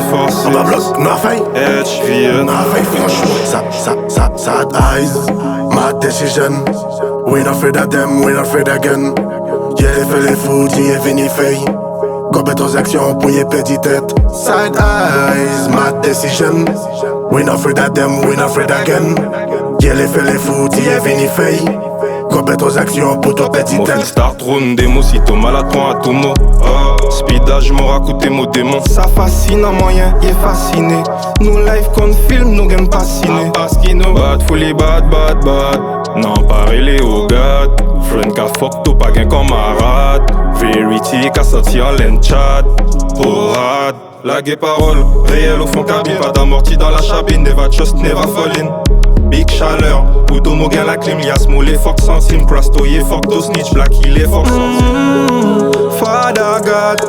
146. On va bloc, no fake. HvN. No fake, franchement. Sad eyes, my decision. We not afraid of them, we not afraid again. Yeah, les fait les fous, t'y es venu fait. Compète aux actions pour y pédi tête. Side eyes, my decision. We not afraid of them, we not afraid again. Yeah, les fait les fous, t'y es venu fait. Compète aux actions pour ton petit tête. Mon start round démo, si t'as malade, prends à tout mot. Speedage, m'aura coûté mon démon. Ça fascine un moyen, il est fasciné. Nous live qu'on film, nous game fasciné. Parce qu'il nous bad, fully bad. Non, pareil les au gars. Friend qu'a fuck, t'as pas qu'un camarade. Verity qu'a sorti en laine chat. Porade, la gay parole. Réel au fond cabine, pas d'amorti dans la cabine. Never trust, never fall in. Big chaleur, Pouto Mogan la clim, lias moulé, fuck centime, crastoye, fuck to snitch, black il est fuck centime. Father God,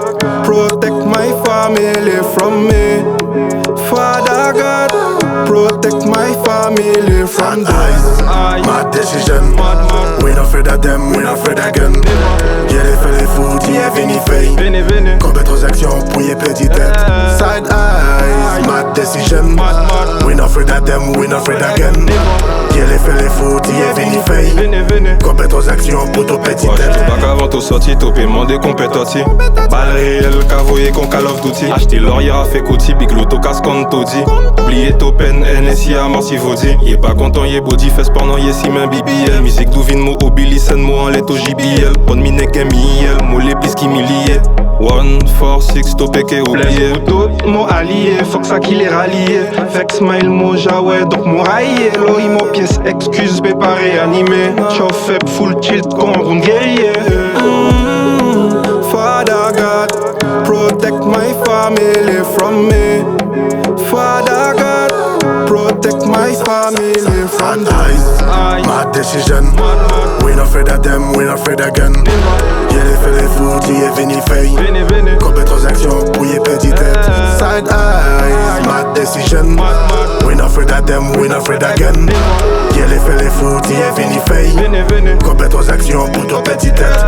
protect my family from me. Father God, protect my family from eyes. My decision. We not afraid of them, we not afraid again. Yeah, les fait les fous, t'y es venu fait. Compète aux actions pour y pédi tête. Side eyes, my decision. We not afraid of them, we not afraid again. Yeah, les fait les fous, t'y es venu fait. Compète aux actions pour ton petit tête. Pas qu'avant tout sorti, tout paiement des compétences. Balle réel, cavoyer qu'on Call of Duty. Acheter l'or, y'a fait côté, big loto, casse qu'on tout dit. Oubliez ton pen, NSI à mort si vaudi. Y'est pas content, y'est body, fesse pendant y'est si main BBL. Musique d'ouvine, mo obili, scène, mo en letto JBL. Bonne mine, miel, mo les bis qui m'illier. 146, topé qu'est oublié. D'autres mots alliés, fuck ça qui les rallié. Fait smile, mo jaoué, donc mo raillé. Lori, mo pièce, excuse, préparé, animé. Chauffeur, full tilt, comme un guerrier. Father God, protect my family from me. Father God, protect my family from eyes. My decision. We not afraid of them, we not afraid again. Yeah, les fait les fous, t'y es venu fait. Compète aux actions pour y pédi tête. Side eyes, my decision. We not afraid of them, we not afraid again. Yeah, les fait les fous, t'y es venu fait. Compète aux actions pour ton petit tête.